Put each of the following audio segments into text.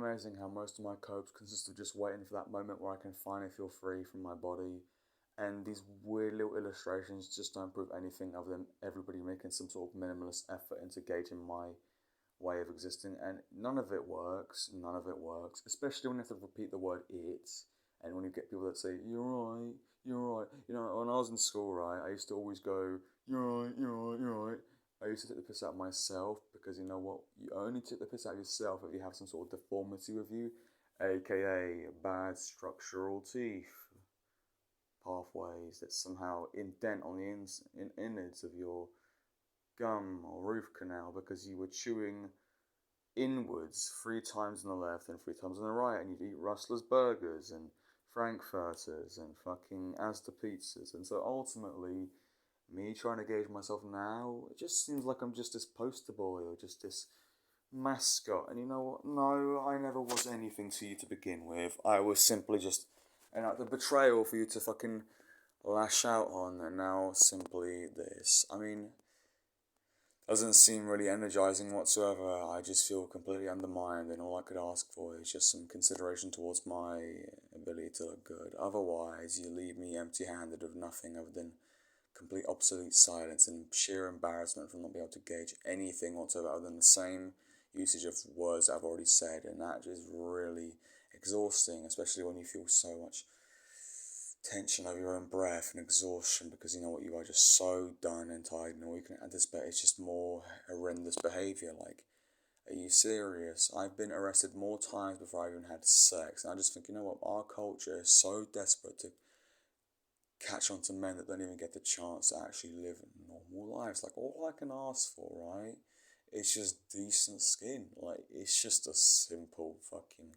amazing how most of my copes consist of just waiting for that moment where I can finally feel free from my body. And these weird little illustrations just don't prove anything other than everybody making some sort of minimalist effort into gauging my way of existing. And none of it works. None of it works. Especially when you have to repeat the word it. And when you get people that say, you're right, you're right. You know, when I was in school, right, I used to always go, you're right, you're right, you're right. I used to take the piss out of myself because you know what? You only take the piss out of yourself if you have some sort of deformity with you, aka bad structural teeth, pathways that somehow indent on the innards of your gum or root canal because you were chewing inwards 3 times on the left and 3 times on the right, and you'd eat Rustler's burgers and Frankfurters and fucking Asda pizzas, and so ultimately me trying to gauge myself now, it just seems like I'm just this poster boy or just this mascot. And you know what? No, I never was anything to you to begin with. I was simply just the betrayal for you to fucking lash out on, and now simply this. I mean, doesn't seem really energizing whatsoever. I just feel completely undermined, and all I could ask for is just some consideration towards my ability to look good. Otherwise, you leave me empty handed with nothing other than complete obsolete silence and sheer embarrassment from not being able to gauge anything whatsoever other than the same usage of words I've already said, and that is really exhausting, especially when you feel so much tension over your own breath and exhaustion because you know what, you are just so done and tired, and all you can anticipate is just more horrendous behaviour. Like, are you serious? I've been arrested more times before I even had sex, and I just think, you know what, our culture is so desperate to catch on to men that don't even get the chance to actually live normal lives. Like, all I can ask for, right, is just decent skin. Like, it's just a simple fucking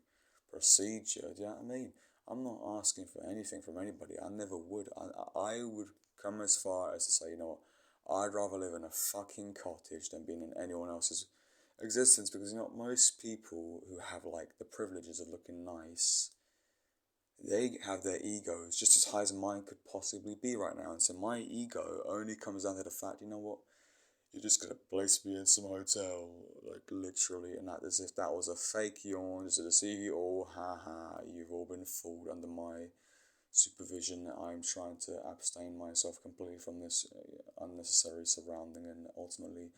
procedure. Do you know what I mean? I'm not asking for anything from anybody. I never would. I would come as far as to say, you know what, I'd rather live in a fucking cottage than being in anyone else's existence, because you know most people who have like the privileges of looking nice, they have their egos just as high as mine could possibly be right now. And so my ego only comes down to the fact, you know what, you're just gonna place me in some hotel, like literally, and that as if that was a fake yawn just to deceive you all. Ha ha, you've all been fooled under my supervision. I'm trying to abstain myself completely from this unnecessary surrounding, and ultimately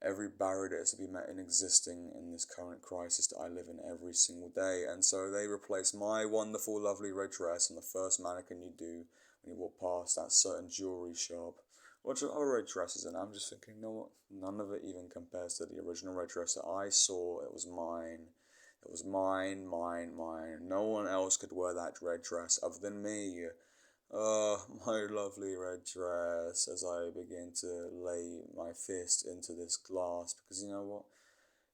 every barrier that is to be met in existing in this current crisis that I live in every single day. And so they replace my wonderful, lovely red dress and the first mannequin you do when you walk past that certain jewelry shop. Watch other red dresses, and I'm just thinking, you know what? None of it even compares to the original red dress that I saw. It was mine. It was mine, mine, mine. No one else could wear that red dress other than me. Oh, my lovely red dress, as I begin to lay my fist into this glass, because you know what?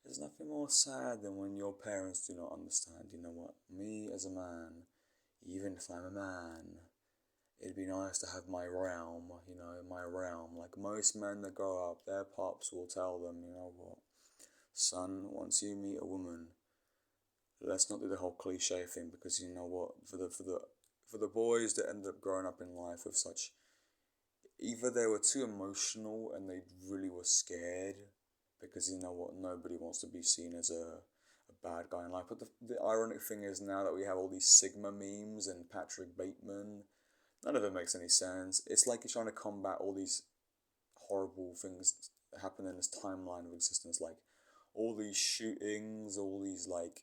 There's nothing more sad than when your parents do not understand. You know what? Me as a man, even if I'm a man, it'd be nice to have my realm, you know, my realm. Like most men that grow up, their pops will tell them, you know what, son, once you meet a woman, let's not do the whole cliche thing, because you know what, for the boys that end up growing up in life with such, either they were too emotional and they really were scared, because you know what, nobody wants to be seen as a bad guy in life. But the ironic thing is, now that we have all these Sigma memes and Patrick Bateman, none of it makes any sense. It's like you're trying to combat all these horrible things that happen in this timeline of existence, like all these shootings, all these like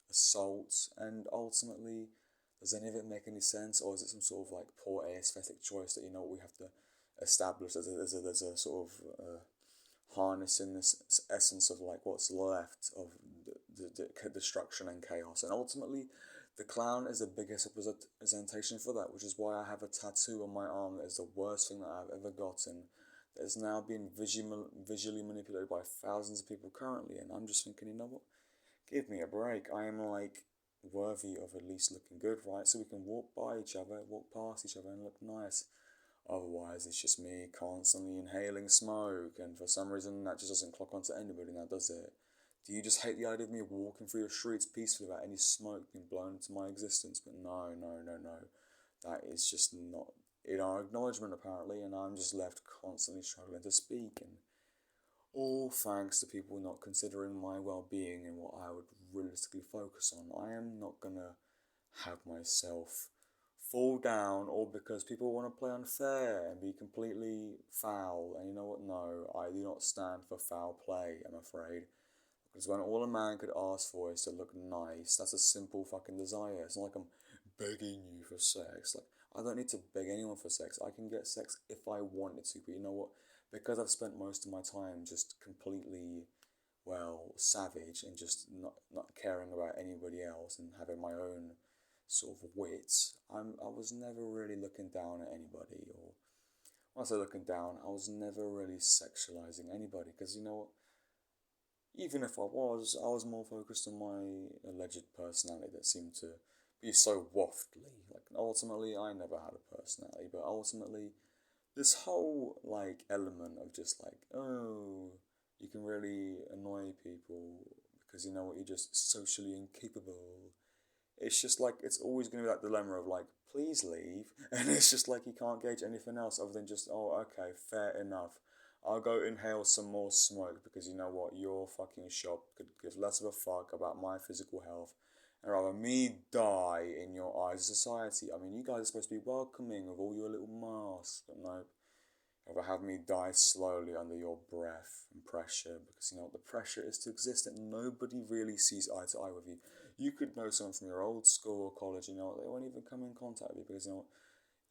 assaults, and ultimately, does any of it make any sense, or is it some sort of like poor aesthetic choice that, you know, we have to establish as a sort of harnessing this essence of like what's left of the destruction and chaos, and ultimately the clown is the biggest representation for that, which is why I have a tattoo on my arm that is the worst thing that I've ever gotten, that is now being visually manipulated by thousands of people currently. And I'm just thinking, you know what, give me a break. I am like worthy of at least looking good, right? So we can walk by each other, walk past each other and look nice. Otherwise, it's just me constantly inhaling smoke, and for some reason that just doesn't clock onto anybody now, does it? Do you just hate the idea of me walking through the streets peacefully without any smoke being blown into my existence? But no, no, no, no. That is just not in our acknowledgement, apparently, and I'm just left constantly struggling to speak. And all thanks to people not considering my well-being and what I would realistically focus on. I am not gonna have myself fall down, or because people want to play unfair and be completely foul. And you know what? No, I do not stand for foul play, I'm afraid. Because when all a man could ask for is to look nice, that's a simple fucking desire. It's not like I'm begging you for sex. Like, I don't need to beg anyone for sex. I can get sex if I wanted to. But you know what? Because I've spent most of my time just completely, well, savage and just not caring about anybody else and having my own sort of wits, I was never really looking down at anybody. Or when I say looking down, I was never really sexualizing anybody. Because you know what? Even if I was more focused on my alleged personality that seemed to be so waftly. Like, ultimately, I never had a personality, but ultimately, this whole, like, element of just, like, oh, you can really annoy people because you know what, you're just socially incapable. It's just like, it's always going to be that dilemma of, like, please leave. And it's just like, you can't gauge anything else other than just, oh, okay, fair enough. I'll go inhale some more smoke because you know what, your fucking shop could give less of a fuck about my physical health and rather me die in your eyes of society. I mean, you guys are supposed to be welcoming of all your little masks, but no, rather have me die slowly under your breath and pressure because you know what, the pressure is to exist and nobody really sees eye to eye with you. You could know someone from your old school or college, you know, they won't even come in contact with you because you know what,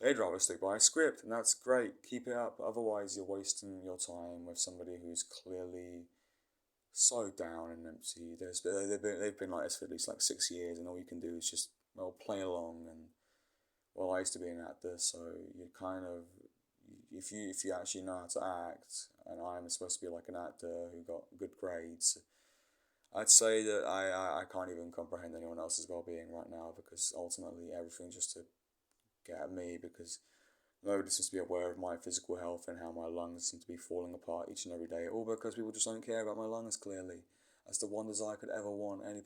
they'd rather stick by a script, and that's great. Keep it up. Otherwise, you're wasting your time with somebody who's clearly so down and empty. They've been like this for at least like 6 years, and all you can do is just, well, play along. And well, I used to be an actor, so you kind of, if you actually know how to act, and I'm supposed to be like an actor who got good grades, I'd say that I can't even comprehend anyone else's well-being right now because ultimately everything's just to get at me because nobody seems to be aware of my physical health and how my lungs seem to be falling apart each and every day. All because people just don't care about my lungs, clearly. That's the one desire I could ever want. And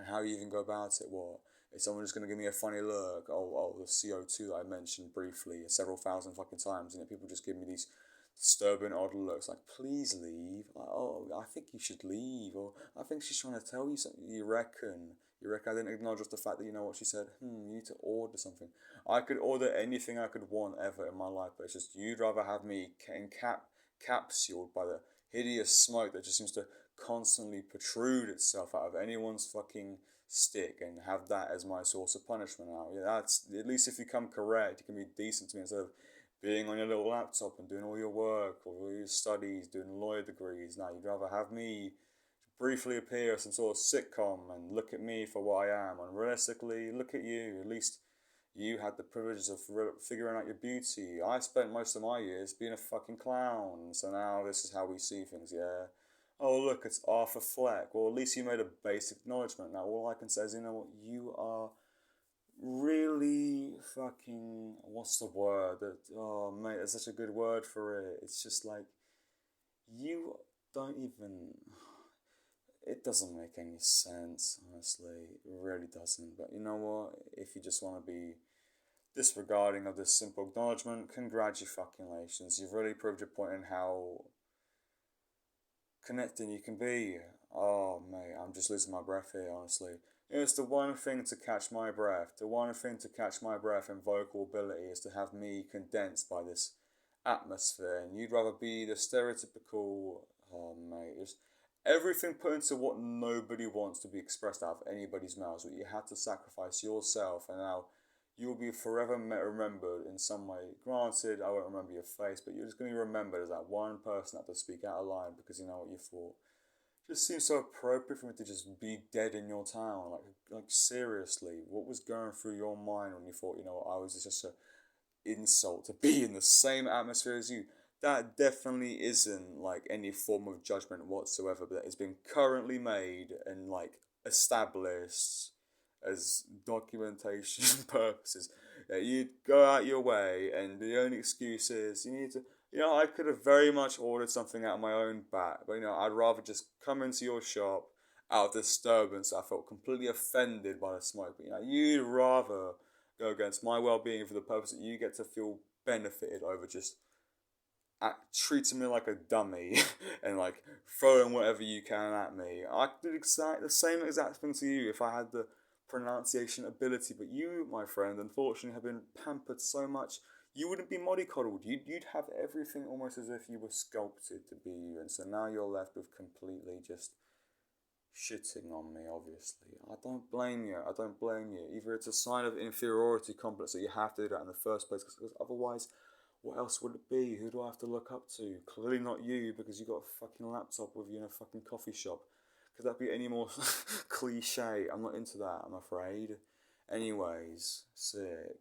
how you even go about it, what? Is someone just going to give me a funny look? The CO2 that I mentioned briefly several thousand fucking times, and yet people just give me these disturbing odd looks like, please leave. Like, oh, I think you should leave. Or I think she's trying to tell you something. You reckon? You reckon I didn't acknowledge just the fact that you know what she said? You need to order something. I could order anything I could want ever in my life, but it's just you'd rather have me capsuled by the hideous smoke that just seems to constantly protrude itself out of anyone's fucking stick and have that as my source of punishment now. Yeah, that's at least if you come correct, you can be decent to me instead of being on your little laptop and doing all your work or all your studies, doing lawyer degrees. Now you'd rather have me briefly appear as some sort of sitcom and look at me for what I am, and realistically, look at you. At least you had the privilege of figuring out your beauty. I spent most of my years being a fucking clown, so now this is how we see things, yeah. Oh, look, it's Arthur Fleck. Well, at least you made a basic acknowledgement. Now, all I can say is, you know what, you are really fucking, what's the word? Oh, mate, there's such a good word for it. It's just like, you don't even, it doesn't make any sense, honestly. It really doesn't. But you know what? If you just want to be disregarding of this simple acknowledgement, congratulations. You've really proved your point in how connecting you can be. Oh, mate, I'm just losing my breath here, honestly. It's the one thing to catch my breath. The one thing to catch my breath in vocal ability is to have me condensed by this atmosphere. And you'd rather be the stereotypical, oh, mate, just everything put into what nobody wants to be expressed out of anybody's mouths. But you had to sacrifice yourself, and now you'll be forever remembered in some way. Granted, I won't remember your face, but you're just going to be remembered as that one person that had to speak out of line because you know what you thought. It just seems so appropriate for me to just be dead in your town. Like seriously, what was going through your mind when you thought, you know, I was just an insult to be in the same atmosphere as you? That definitely isn't like any form of judgment whatsoever, but that has been currently made and like established as documentation purposes. You'd go out your way, and the only excuse is you need to. You know, I could have very much ordered something out of my own bat, but you know, I'd rather just come into your shop out of disturbance. I felt completely offended by the smoke. But you know, you'd rather go against my well-being for the purpose that you get to feel benefited over just treating me like a dummy and like throwing whatever you can at me. I could do the same exact thing to you if I had the pronunciation ability. But you, my friend, unfortunately have been pampered so much. You wouldn't be mollycoddled. You'd have everything almost as if you were sculpted to be you. And so now you're left with completely just shitting on me, obviously. I don't blame you. I don't blame you. Either it's a sign of inferiority complex that you have to do that in the first place, because otherwise, what else would it be? Who do I have to look up to? Clearly not you, because you got a fucking laptop with you in a fucking coffee shop. Could that be any more cliche? I'm not into that, I'm afraid. Anyways, sick.